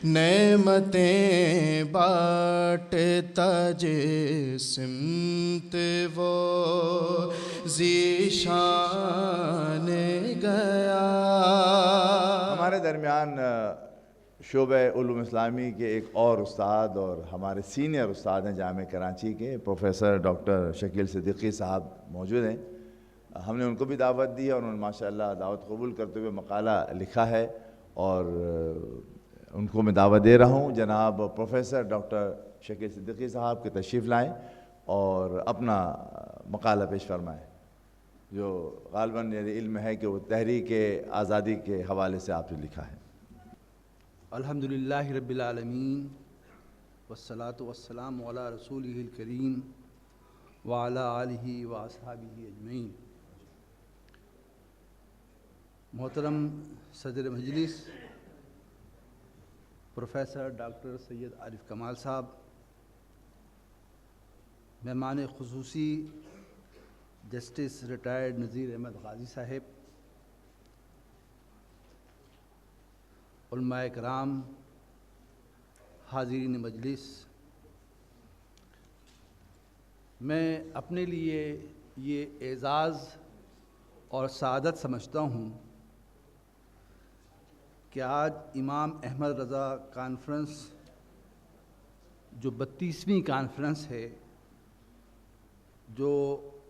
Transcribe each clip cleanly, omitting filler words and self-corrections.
نعمتیں بانٹتا سمت وہ ذیشان گیا۔ ہمارے درمیان شعبہ علوم اسلامی کے ایک اور استاد اور ہمارے سینئر استاد ہیں جامعہ کراچی کے، پروفیسر ڈاکٹر شکیل صدیقی صاحب موجود ہیں۔ ہم نے ان کو بھی دعوت دی ہے اور انہوں نے ماشاءاللہ دعوت قبول کرتے ہوئے مقالہ لکھا ہے، اور ان کو میں دعوت دے رہا ہوں جناب پروفیسر ڈاکٹر شکیل صدیقی صاحب کے تشریف لائیں اور اپنا مقالہ پیش فرمائیں، جو غالباً میرے علم ہے کہ وہ تحریک آزادی کے حوالے سے آپ نے لکھا ہے۔ الحمدللہ رب العالمین والصلاة والسلام علی رسولہ الکریم وعلی آلہ واصحابہ اجمعین۔ محترم صدر مجلس پروفیسر ڈاکٹر سید عارف کمال صاحب، مہمان خصوصی جسٹس ریٹائرڈ نذیر احمد غازی صاحب، علماء کرام، حاضرین مجلس، میں اپنے لیے یہ اعزاز اور سعادت سمجھتا ہوں کہ آج امام احمد رضا کانفرنس جو 32ویں کانفرنس ہے، جو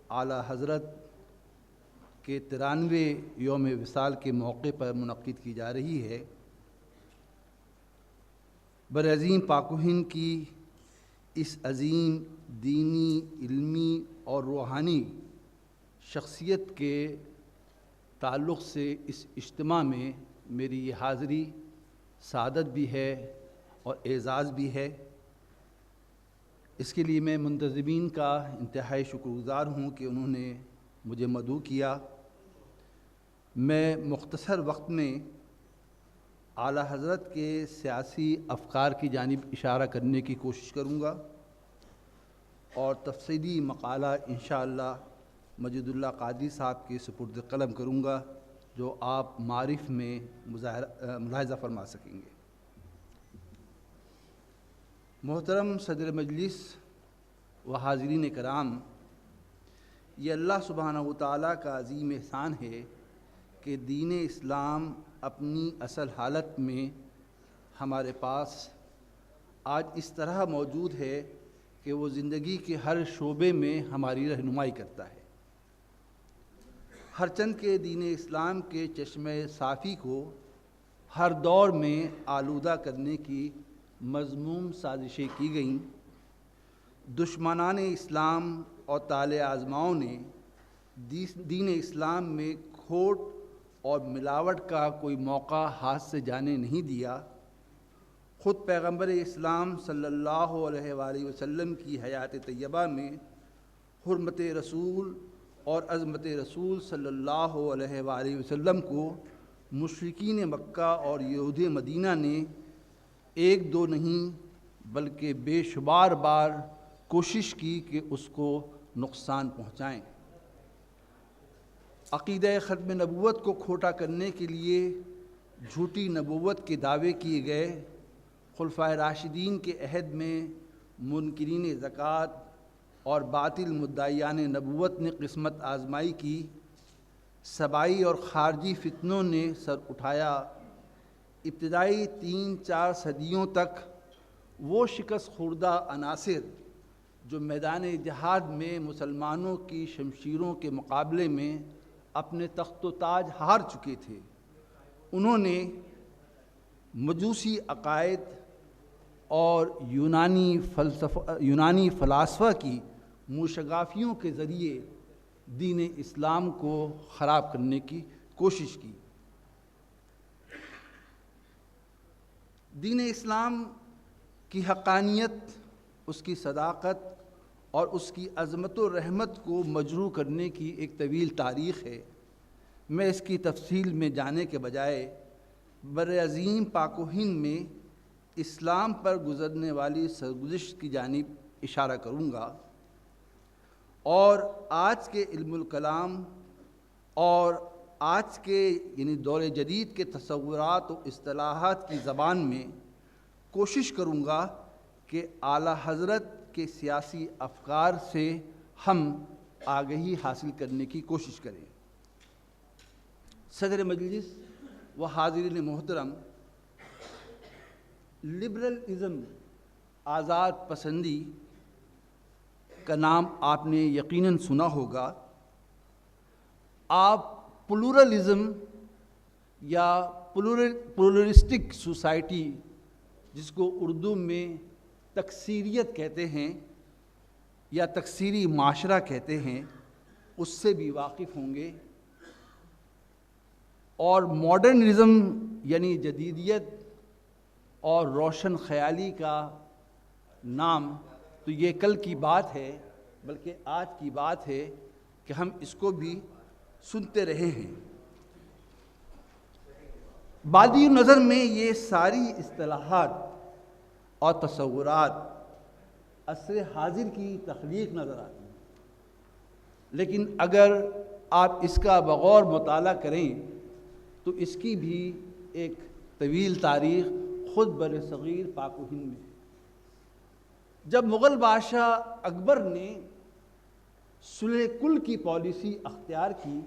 اعلیٰ حضرت کے 93ویں یوم وصال کے موقع پر منعقد کی جا رہی ہے، برعظیم پاک و ہند کی اس عظیم دینی، علمی اور روحانی شخصیت کے تعلق سے اس اجتماع میں میری یہ حاضری سعادت بھی ہے اور اعزاز بھی ہے۔ اس کے لیے میں منتظمین کا انتہائی شکر گزار ہوں کہ انہوں نے مجھے مدعو کیا۔ میں مختصر وقت میں اعلیٰ حضرت کے سیاسی افکار کی جانب اشارہ کرنے کی کوشش کروں گا اور تفصیلی مقالہ انشاءاللہ مجید اللہ قادری صاحب کے سپرد قلم کروں گا، جو آپ معارف میں ملاحظہ فرما سکیں گے۔ محترم صدر مجلس و حاضرین کرام، یہ اللہ سبحانہ وتعالیٰ کا عظیم احسان ہے کہ دین اسلام اپنی اصل حالت میں ہمارے پاس آج اس طرح موجود ہے کہ وہ زندگی کے ہر شعبے میں ہماری رہنمائی کرتا ہے۔ ہر چند کے دین اسلام کے چشمہ صافی کو ہر دور میں آلودہ کرنے کی مذموم سازشیں کی گئیں۔ دشمنان اسلام اور طالع آزماؤں نے دین اسلام میں کھوٹ اور ملاوٹ کا کوئی موقع ہاتھ سے جانے نہیں دیا۔ خود پیغمبر اسلام صلی اللہ علیہ وآلہ وسلم کی حیات طیبہ میں حرمت رسول اور عظمت رسول صلی اللہ علیہ وآلہ وسلم کو مشرکین مکہ اور یہود مدینہ نے ایک دو نہیں بلکہ بے شمار بار کوشش کی کہ اس کو نقصان پہنچائیں۔ عقیدہ ختم نبوت کو کھوٹا کرنے کے لیے جھوٹی نبوت کے دعوے کیے گئے۔ خلفائے راشدین کے عہد میں منکرین زکوٰۃ اور باطل مدعیان نبوت نے قسمت آزمائی کی۔ صبائی اور خارجی فتنوں نے سر اٹھایا۔ ابتدائی 3-4 صدیوں تک وہ شکست خوردہ عناصر جو میدان جہاد میں مسلمانوں کی شمشیروں کے مقابلے میں اپنے تخت و تاج ہار چکے تھے، انہوں نے مجوسی عقائد اور یونانی فلاسفہ کی موشگافیوں کے ذریعے دین اسلام کو خراب کرنے کی کوشش کی۔ دین اسلام کی حقانیت، اس کی صداقت اور اس کی عظمت و رحمت کو مجروح کرنے کی ایک طویل تاریخ ہے۔ میں اس کی تفصیل میں جانے کے بجائے برعظیم پاک و ہند میں اسلام پر گزرنے والی سرگزشت کی جانب اشارہ کروں گا، اور آج کے علم الکلام اور آج کے دور جدید کے تصورات و اصطلاحات کی زبان میں کوشش کروں گا کہ اعلیٰ حضرت کے سیاسی افکار سے ہم آگہی حاصل کرنے کی کوشش کریں۔ صدر مجلس و حاضرین محترم، لبرلزم، آزاد پسندی کا نام آپ نے یقیناً سنا ہوگا۔ آپ پلورلزم یا پلورلسٹک سوسائٹی، جس کو اردو میں تکثیریت کہتے ہیں یا تکثیری معاشرہ کہتے ہیں، اس سے بھی واقف ہوں گے۔ اور ماڈرنزم یعنی جدیدیت اور روشن خیالی کا نام تو یہ کل کی بات ہے، بلکہ آج کی بات ہے کہ ہم اس کو بھی سنتے رہے ہیں۔ بادی نظر میں یہ ساری اصطلاحات اور تصورات عصر حاضر کی تخلیق نظر آتی ہیں، لیکن اگر آپ اس کا بغور مطالعہ کریں تو اس کی بھی ایک طویل تاریخ خود بر صغیر پاک و ہند میں ہے۔ جب مغل بادشاہ اکبر نے صلح کل کی پالیسی اختیار کی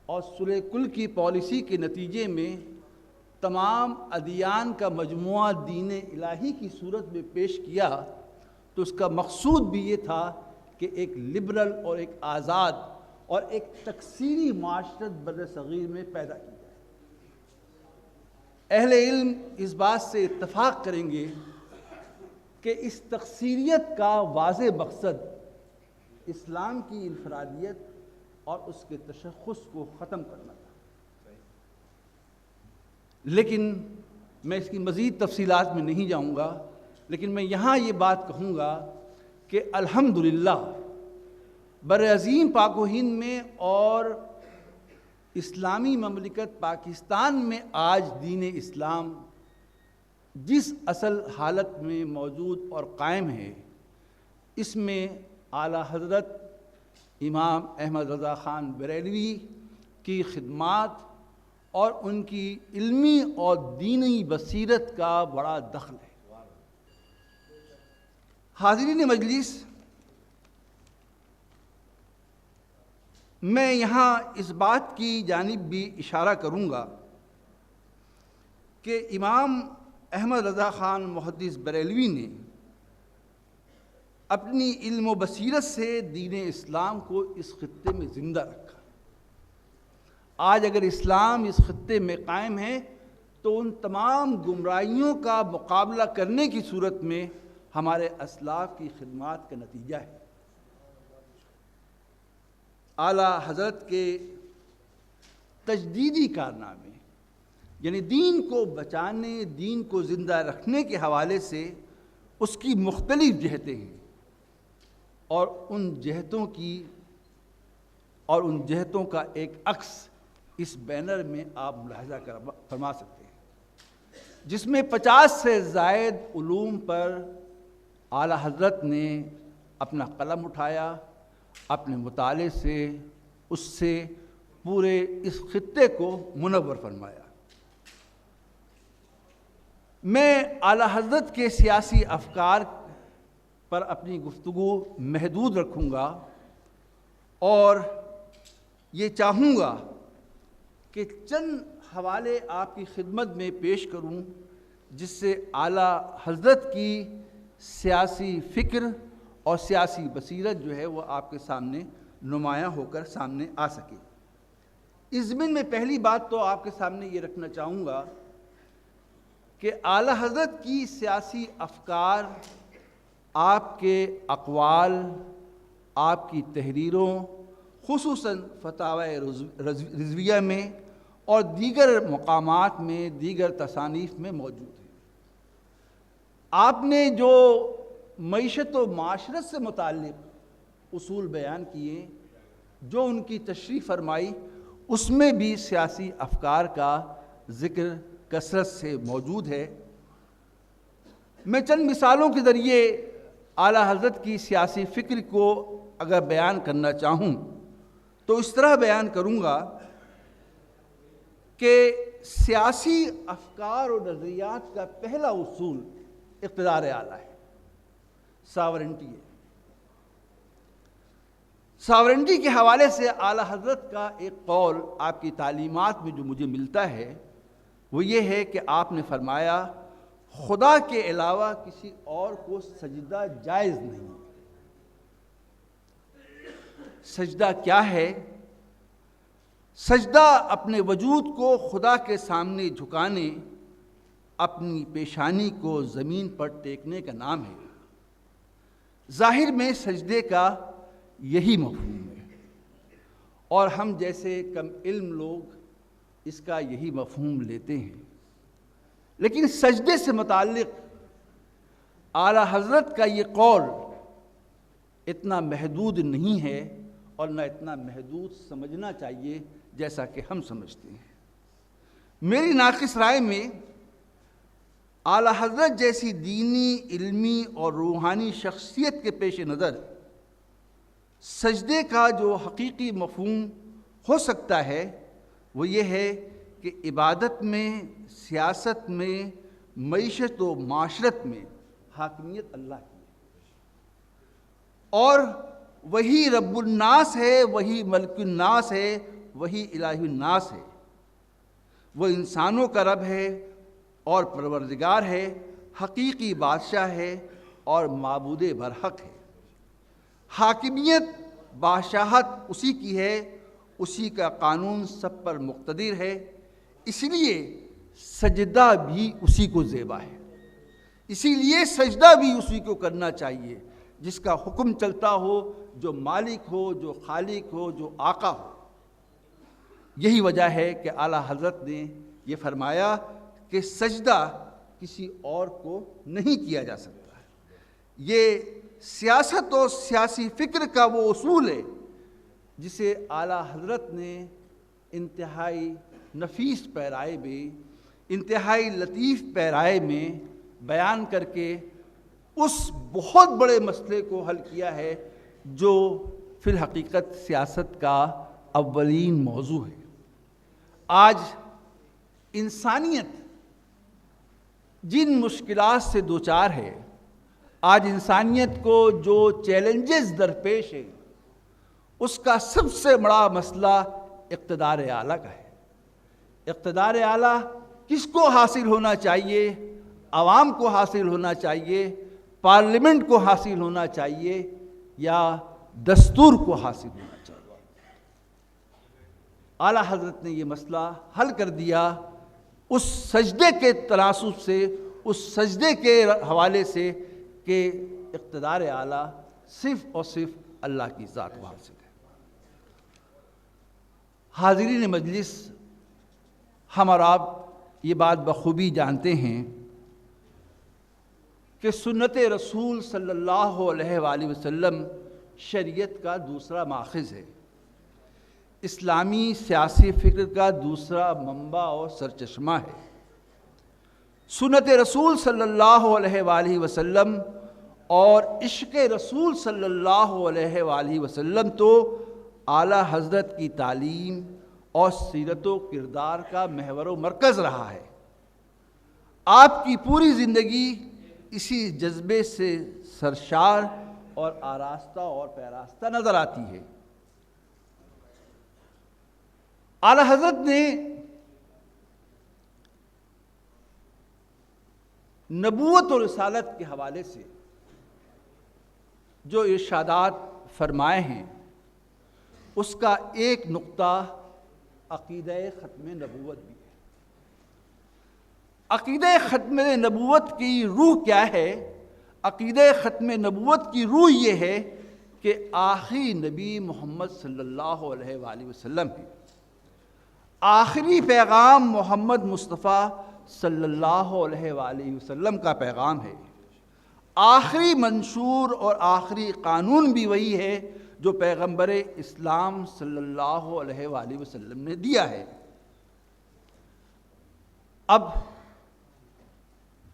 اور صلح کل کی پالیسی کے نتیجے میں تمام ادیان کا مجموعہ دین الہی کی صورت میں پیش کیا، تو اس کا مقصود بھی یہ تھا کہ ایک لبرل اور ایک آزاد اور ایک تکثیری معاشرت بر صغیر میں پیدا کی جائے۔ اہل علم اس بات سے اتفاق کریں گے کہ اس تکثیریت کا واضح مقصد اسلام کی انفرادیت اور اس کے تشخص کو ختم کرنا تھا۔ لیکن میں اس کی مزید تفصیلات میں نہیں جاؤں گا، لیکن میں یہاں یہ بات کہوں گا کہ الحمدللہ برعظیم پاک و ہند میں اور اسلامی مملکت پاکستان میں آج دین اسلام جس اصل حالت میں موجود اور قائم ہے، اس میں اعلیٰ حضرت امام احمد رضا خان بریلوی کی خدمات اور ان کی علمی اور دینی بصیرت کا بڑا دخل ہے۔ حاضرین مجلس، میں یہاں اس بات کی جانب بھی اشارہ کروں گا کہ امام احمد رضا خان محدث بریلوی نے اپنی علم و بصیرت سے دین اسلام کو اس خطے میں زندہ رکھا۔ آج اگر اسلام اس خطے میں قائم ہے تو ان تمام گمراہیوں کا مقابلہ کرنے کی صورت میں ہمارے اسلاف کی خدمات کا نتیجہ ہے۔ اعلیٰ حضرت کے تجدیدی کارنامے، یعنی دین کو بچانے، دین کو زندہ رکھنے کے حوالے سے اس کی مختلف جہتیں ہیں، اور ان جہتوں کا ایک عکس اس بینر میں آپ ملاحظہ فرما سکتے ہیں، جس میں 50 سے زائد علوم پر اعلیٰ حضرت نے اپنا قلم اٹھایا، اپنے مطالعے سے اس سے پورے اس خطے کو منور فرمایا۔ میں اعلیٰ حضرت کے سیاسی افکار پر اپنی گفتگو محدود رکھوں گا اور یہ چاہوں گا کہ چند حوالے آپ کی خدمت میں پیش کروں جس سے اعلیٰ حضرت کی سیاسی فکر اور سیاسی بصیرت جو ہے وہ آپ کے سامنے نمایاں ہو کر سامنے آ سکے۔ اس ضمن میں پہلی بات تو آپ کے سامنے یہ رکھنا چاہوں گا کہ اعلیٰ حضرت کی سیاسی افکار آپ کے اقوال، آپ کی تحریروں، خصوصاً فتاوی رضویہ میں اور دیگر مقامات میں، دیگر تصانیف میں موجود ہیں۔ آپ نے جو معیشت و معاشرت سے متعلق اصول بیان کیے، جو ان کی تشریح فرمائی، اس میں بھی سیاسی افکار کا ذکر کثرت سے موجود ہے۔ میں چند مثالوں کے ذریعے اعلیٰ حضرت کی سیاسی فکر کو اگر بیان کرنا چاہوں تو اس طرح بیان کروں گا کہ سیاسی افکار و نظریات کا پہلا اصول اقتدار اعلیٰ ہے، ساورنٹی ہے۔ ساورنٹی کے حوالے سے اعلیٰ حضرت کا ایک قول آپ کی تعلیمات میں جو مجھے ملتا ہے وہ یہ ہے کہ آپ نے فرمایا خدا کے علاوہ کسی اور کو سجدہ جائز نہیں۔ سجدہ کیا ہے؟ سجدہ اپنے وجود کو خدا کے سامنے جھکانے، اپنی پیشانی کو زمین پر ٹیکنے کا نام ہے۔ ظاہر میں سجدے کا یہی مفہوم ہے، اور ہم جیسے کم علم لوگ اس کا یہی مفہوم لیتے ہیں، لیکن سجدے سے متعلق اعلیٰ حضرت کا یہ قول اتنا محدود نہیں ہے اور نہ اتنا محدود سمجھنا چاہیے جیسا کہ ہم سمجھتے ہیں۔ میری ناقص رائے میں اعلیٰ حضرت جیسی دینی، علمی اور روحانی شخصیت کے پیش نظر سجدے کا جو حقیقی مفہوم ہو سکتا ہے وہ یہ ہے کہ عبادت میں، سیاست میں، معیشت و معاشرت میں حاکمیت اللہ کی ہے، اور وہی رب الناس ہے، وہی ملک الناس ہے، وہی الہ الناس ہے۔ وہ انسانوں کا رب ہے اور پروردگار ہے، حقیقی بادشاہ ہے اور معبود برحق ہے۔ حاکمیت، بادشاہت اسی کی ہے، اسی کا قانون سب پر مقتدر ہے، اس لیے سجدہ بھی اسی کو زیبا ہے، اسی لیے سجدہ بھی اسی کو کرنا چاہیے جس کا حکم چلتا ہو، جو مالک ہو، جو خالق ہو، جو آقا ہو۔ یہی وجہ ہے کہ اعلیٰ حضرت نے یہ فرمایا کہ سجدہ کسی اور کو نہیں کیا جا سکتا۔ یہ سیاست اور سیاسی فکر کا وہ اصول ہے جسے اعلیٰ حضرت نے انتہائی نفیس پیرائے میں، انتہائی لطیف پیرائے میں بیان کر کے اس بہت بڑے مسئلے کو حل کیا ہے جو فی الحقیقت سیاست کا اولین موضوع ہے۔ آج انسانیت جن مشکلات سے دوچار ہے، آج انسانیت کو جو چیلنجز درپیش ہیں، اس کا سب سے بڑا مسئلہ اقتدار اعلیٰ کا ہے۔ اقتدار اعلیٰ کس کو حاصل ہونا چاہیے؟ عوام کو حاصل ہونا چاہیے، پارلیمنٹ کو حاصل ہونا چاہیے، یا دستور کو حاصل ہونا چاہیے؟ اعلیٰ حضرت نے یہ مسئلہ حل کر دیا اس سجدے کے تناسب سے، اس سجدے کے حوالے سے کہ اقتدار اعلیٰ صرف اور صرف اللہ کی ذات کو حاصل ہے۔ حاضرین مجلس، ہم اور آپ یہ بات بخوبی جانتے ہیں کہ سنت رسول صلی اللہ علیہ وآلہ وسلم شریعت کا دوسرا ماخذ ہے، اسلامی سیاسی فکر کا دوسرا منبع اور سرچشمہ ہے۔ سنت رسول صلی اللہ علیہ وآلہ وسلم اور عشق رسول صلی اللہ علیہ وآلہ وسلم تو اعلیٰ حضرت کی تعلیم اور سیرت و کردار کا محور و مرکز رہا ہے۔ آپ کی پوری زندگی اسی جذبے سے سرشار اور آراستہ اور پیراستہ نظر آتی ہے۔ اعلیٰ حضرت نے نبوت و رسالت کے حوالے سے جو ارشادات فرمائے ہیں، اس کا ایک نقطہ عقیدہ ختم نبوت بھی ہے۔ عقیدہ ختم نبوت کی روح کیا ہے؟ عقیدہ ختم نبوت کی روح یہ ہے کہ آخری نبی محمد صلی اللہ علیہ وآلہ وسلم ہے۔ آخری پیغام محمد مصطفیٰ صلی اللہ علیہ وآلہ وسلم کا پیغام ہے۔ آخری منشور اور آخری قانون بھی وہی ہے جو پیغمبر اسلام صلی اللہ علیہ وآلہ وسلم نے دیا ہے۔ اب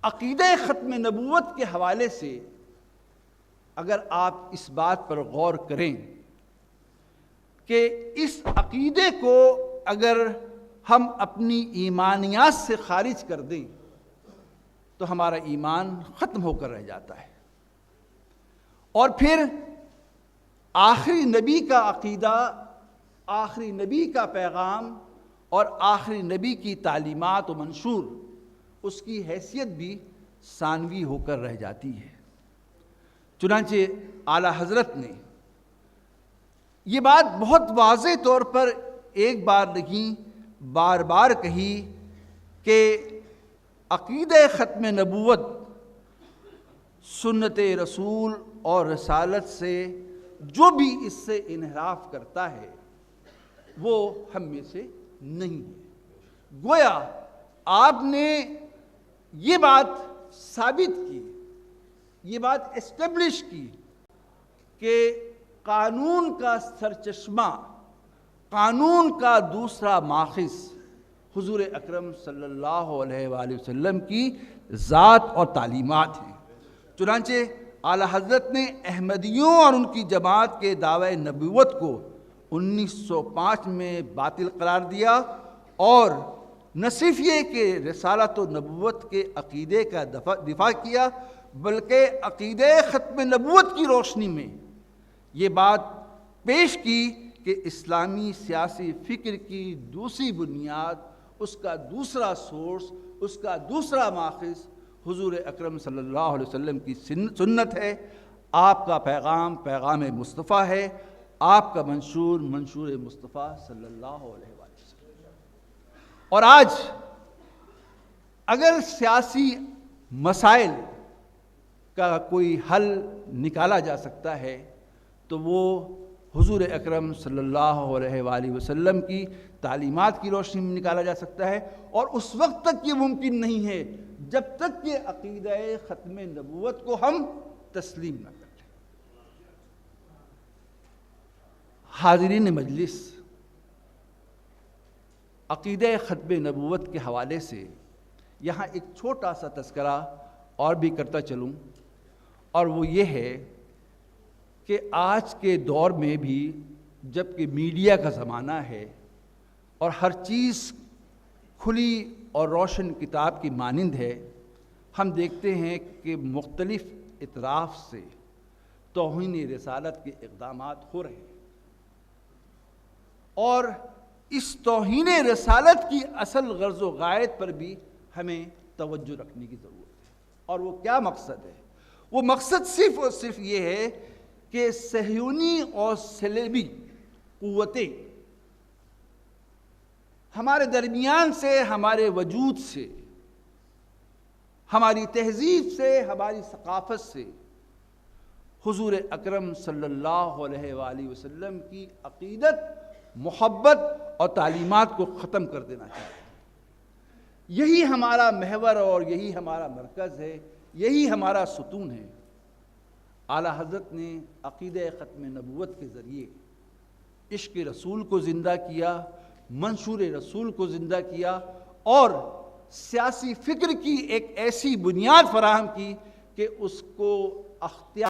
عقیدہ ختم نبوت کے حوالے سے اگر آپ اس بات پر غور کریں کہ اس عقیدے کو اگر ہم اپنی ایمانیات سے خارج کر دیں تو ہمارا ایمان ختم ہو کر رہ جاتا ہے۔ اور پھر آخری نبی کا عقیدہ، آخری نبی کا پیغام اور آخری نبی کی تعلیمات و منشور، اس کی حیثیت بھی ثانوی ہو کر رہ جاتی ہے۔ چنانچہ اعلیٰ حضرت نے یہ بات بہت واضح طور پر ایک بار نہیں بار بار کہی کہ عقیدہ ختم نبوت سنت رسول اور رسالت سے جو بھی اس سے انحراف کرتا ہے وہ ہم میں سے نہیں ہے۔ گویا آپ نے یہ بات ثابت کی، یہ بات اسٹیبلش کی کہ قانون کا سرچشمہ، قانون کا دوسرا ماخذ حضور اکرم صلی اللہ علیہ وآلہ وسلم کی ذات اور تعلیمات ہیں۔ چنانچہ اعلیٰ حضرت نے احمدیوں اور ان کی جماعت کے دعوی نبوت کو 1905 میں باطل قرار دیا، اور نہ صرف یہ کہ رسالت و نبوت کے عقیدے کا دفاع کیا، بلکہ عقیدہ ختم نبوت کی روشنی میں یہ بات پیش کی کہ اسلامی سیاسی فکر کی دوسری بنیاد، اس کا دوسرا سورس، اس کا دوسرا ماخذ حضور اکرم صلی اللہ علیہ وسلم کی سنت ہے۔ آپ کا پیغام پیغام مصطفیٰ ہے، آپ کا منشور منشور مصطفیٰ صلی اللہ علیہ وسلم۔ اور آج اگر سیاسی مسائل کا کوئی حل نکالا جا سکتا ہے تو وہ حضور اکرم صلی اللہ علیہ وآلہ وسلم کی تعلیمات کی روشنی میں نکالا جا سکتا ہے، اور اس وقت تک یہ ممکن نہیں ہے جب تک کہ عقیدہ ختم نبوت کو ہم تسلیم نہ کر لیں۔ حاضرین مجلس، عقیدہ ختم نبوت کے حوالے سے یہاں ایک چھوٹا سا تذکرہ اور بھی کرتا چلوں، اور وہ یہ ہے کہ آج کے دور میں بھی جب کہ میڈیا کا زمانہ ہے اور ہر چیز کھلی اور روشن کتاب کی مانند ہے، ہم دیکھتے ہیں کہ مختلف اطراف سے توہین رسالت کے اقدامات ہو رہے ہیں، اور اس توہین رسالت کی اصل غرض و غایت پر بھی ہمیں توجہ رکھنے کی ضرورت ہے۔ اور وہ کیا مقصد ہے؟ وہ مقصد صرف اور صرف یہ ہے کہ صہیونی اور صلیبی قوتیں ہمارے درمیان سے، ہمارے وجود سے، ہماری تہذیب سے، ہماری ثقافت سے حضور اکرم صلی اللہ علیہ وآلہ وسلم کی عقیدت، محبت اور تعلیمات کو ختم کر دینا چاہتے ہیں۔ یہی ہمارا محور اور یہی ہمارا مرکز ہے، یہی ہمارا ستون ہے۔ اعلیٰ حضرت نے عقیدہ ختم نبوت کے ذریعے عشق رسول کو زندہ کیا، منشور رسول کو زندہ کیا، اور سیاسی فکر کی ایک ایسی بنیاد فراہم کی کہ اس کو اختیار